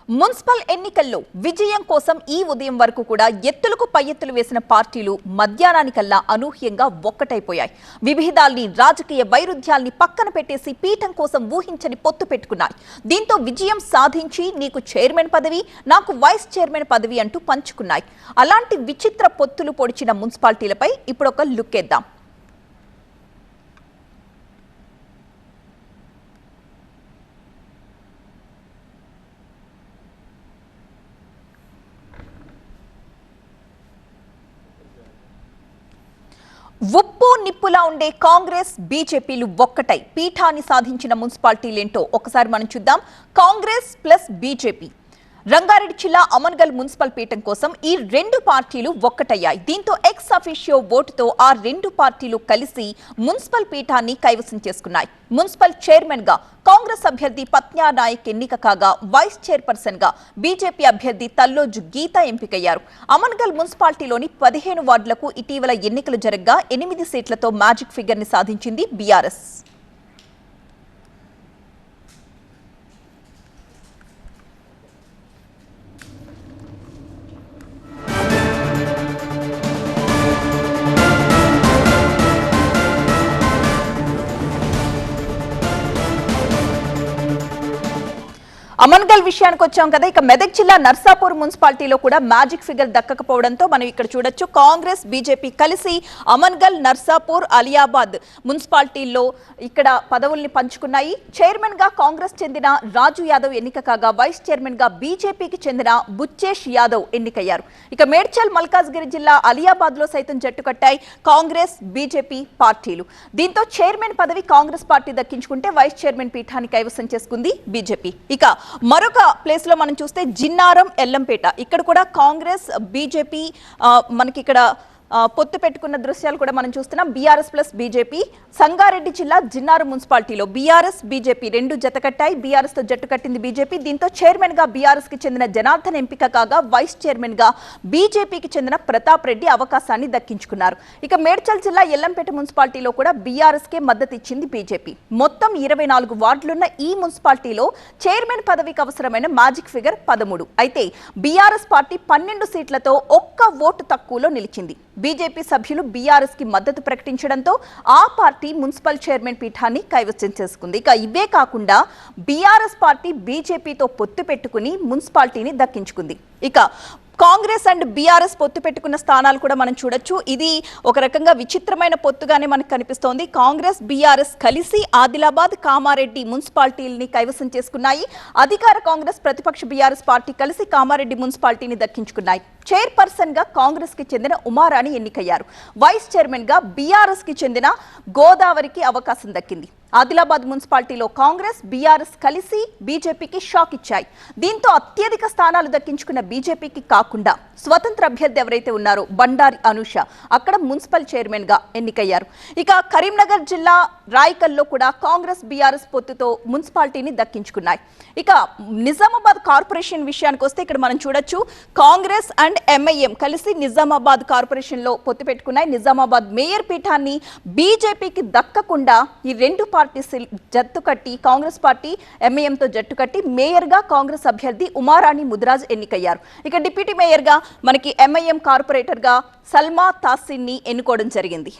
Municipal ఎన్నికల్లో విజయం కోసం ఈ ఉదయం వరకు కూడా ఎత్తులకు పై ఎత్తులు వేసిన పార్టీలు మధ్యాహ్నానికల్లా అనూహ్యంగా ఒక్కటైపోయాయి. విభేదాల్ని రాజకీయ వైరుధ్యాల్ని పక్కన పెట్టేసి పీఠం కోసం ఊహించని పొత్తు పెట్టుకున్నాయి. దీంతో విజయం సాధించి నీకు చైర్మన్ పదవి, నాకు వైస్ చైర్మన్ పదవి అంటూ పంచుకున్నాయి. అలాంటి విచిత్ర పొత్తులు పొడిచిన మున్సిపాలిటీలపై ఇప్పుడు ఒక లుక్ వేద్దాం. ఉప్పు నిప్పులా ఉండే కాంగ్రెస్ బీజేపీలు ఒక్కటై పీఠాన్ని సాధించిన మున్సిపాలిటీలేంటో ఒకసారి మనం చూద్దాం. Congress plus BJP. రంగారెడ్డి జిల్లా అమన్గల్ మున్సిపల్ పీఠం కోసం ఈ రెండు పార్టీలు ఒక్కటయ్యాయి. దీంతో ఎక్స్ అఫీషియో ఓటుతో ఆ రెండు పార్టీలు కలిసి మున్సిపల్ పీఠాన్ని కైవసం చేసుకున్నాయి. మున్సిపల్ చైర్మన్ గా కాంగ్రెస్ అభ్యర్థి పత్న్యా నాయక్ ఎన్నిక కాగా వైస్ చైర్పర్సన్ గా బీజేపీ అభ్యర్థి తల్లోజు గీత ఎంపికయ్యారు. అమన్గల్ మున్సిపాలిటీలోని 15 వార్డులకు ఇటీవల ఎన్నికలు జరగగా 8 సీట్లతో మ్యాజిక్ ఫిగర్ ని సాధించింది బీఆర్ఎస్. అమన్గల్ విషయానికి వచ్చాం కదా. ఇక మెదక్ జిల్లా నర్సాపూర్ మున్సిపాలిటీలో కూడా మ్యాజిక్ ఫిగర్ దక్కకపోవడంతో మనం ఇక్కడ చూడొచ్చు. కాంగ్రెస్ బీజేపీ కలిసి అమన్గల్, నర్సాపూర్, అలియాబాద్ మున్సిపాలిటీల్లో ఇక్కడ పదవుల్ని పంచుకున్నాయి. చైర్మన్ గా కాంగ్రెస్ చెందిన రాజు యాదవ్ ఎన్నిక కాగా వైస్ చైర్మన్ గా బీజేపీకి చెందిన బుచ్చేష్ యాదవ్ ఎన్నికయ్యారు. ఇక మేడ్చల్, మల్కాజ్గిరి జిల్లా అలియాబాద్ లో సైతం జట్టు కట్టాయి కాంగ్రెస్ బీజేపీ పార్టీలు. దీంతో చైర్మన్ పదవి కాంగ్రెస్ పార్టీ దక్కించుకుంటే వైస్ చైర్మన్ పీఠాన్ని కైవసం చేసుకుంది బీజేపీ. ఇక మరొక ప్లేస్ లో మనం చూస్తే జిన్నారం, ఎల్లంపేట, ఇక్కడ కూడా కాంగ్రెస్ బీజేపీ మనకి ఇక్కడ పొత్తు పెట్టుకున్న దృశ్యాలు కూడా మనం చూస్తున్నాం. BRS plus BJP. సంగారెడ్డి జిల్లా జిన్నారం మున్సిపాలిటీలో బీఆర్ఎస్ బీజేపీ రెండు జత కట్టాయి. బీఆర్ఎస్ తో జట్టు కట్టింది బీజేపీ. దీంతో చైర్మన్ గా బీఆర్ఎస్ కి చెందిన జనార్దన్ ఎంపిక కాగా వైస్ చైర్మన్ గా బీజేపీకి చెందిన ప్రతాప్ రెడ్డి అవకాశాన్ని దక్కించుకున్నారు. ఇక మేడ్చల్ జిల్లా ఎల్లంపేట మున్సిపాలిటీలో కూడా బీఆర్ఎస్ కే మద్దతు ఇచ్చింది బీజేపీ. మొత్తం 24 వార్డులున్న ఈ మున్సిపాలిటీలో చైర్మన్ పదవికి అవసరమైన మ్యాజిక్ ఫిగర్ 13. అయితే బీఆర్ఎస్ పార్టీ 12 సీట్లతో ఒక్క ఓటు తక్కువలో నిలిచింది. బీజేపీ సభ్యులు బీఆర్ఎస్ కి మద్దతు ప్రకటించడంతో ఆ పార్టీ మున్సిపల్ చైర్మన్ పీఠాన్ని కైవసం చేసుకుంది. ఇక ఇవే కాకుండా బీఆర్ఎస్ పార్టీ బీజేపీతో పొత్తు పెట్టుకుని మున్సిపాలిటీని దక్కించుకుంది. ఇక కాంగ్రెస్ అండ్ బీఆర్ఎస్ పొత్తు పెట్టుకున్న స్థానాలు కూడా మనం చూడొచ్చు. ఇది ఒక రకంగా విచిత్రమైన పొత్తుగానే మనకు కనిపిస్తోంది. కాంగ్రెస్ బీఆర్ఎస్ కలిసి ఆదిలాబాద్, కామారెడ్డి మున్సిపాలిటీలని కైవసం చేసుకున్నాయి. అధికార కాంగ్రెస్, ప్రతిపక్ష బీఆర్ఎస్ పార్టీ కలిసి కామారెడ్డి మున్సిపాలిటీని దక్కించుకున్నాయి. చైర్పర్సన్ గా కాంగ్రెస్ కి చెందిన ఉమారాణి ఎన్నికయ్యారు. వైస్ చైర్మన్ గా బీఆర్ఎస్ కి చెందిన గోదావరికి అవకాశం దక్కింది. ఆదిలాబాద్ మున్సిపాలిటీలో కాంగ్రెస్ బీఆర్ఎస్ కలిసి బీజేపీకి షాక్ ఇచ్చాయి. దీంతో అత్యధిక స్థానాలు దక్కించుకున్న బీజేపీకి కాకుండా స్వతంత్ర అభ్యర్థి ఎవరైతే ఉన్నారో బండారి అనూష అక్కడ మున్సిపల్ చైర్మన్ గా ఎన్నికయ్యారు. ఇక కరీంనగర్ జిల్లా రాయకల్లో కూడా కాంగ్రెస్ బీఆర్ఎస్ పొత్తుతో మున్సిపాలిటీని దక్కించుకున్నాయి. ఇక నిజామాబాద్ కార్పొరేషన్ విషయానికి వస్తే ఇక్కడ మనం చూడొచ్చు. కాంగ్రెస్ అండ్ ఎంఐఎం కలిసి నిజామాబాద్ కార్పొరేషన్ లో పొత్తు పెట్టుకున్నాయి. నిజామాబాద్ మేయర్ పీఠాన్ని బీజేపీకి దక్కకుండా ఈ రెండు పార్టీ జట్టు కట్టి కాంగ్రెస్ పార్టీ ఎంఐఎంతో జట్టు కట్టి మేయర్ గా కాంగ్రెస్ అభ్యర్థి ఉమారాణి ముదిరాజ్ ఎన్నికయ్యారు. ఇక డిప్యూటీ మేయర్ గా మనకి ఎంఐఎం కార్పొరేటర్ గా సల్మా తాసిన్ ని ఎన్నుకోవడం జరిగింది.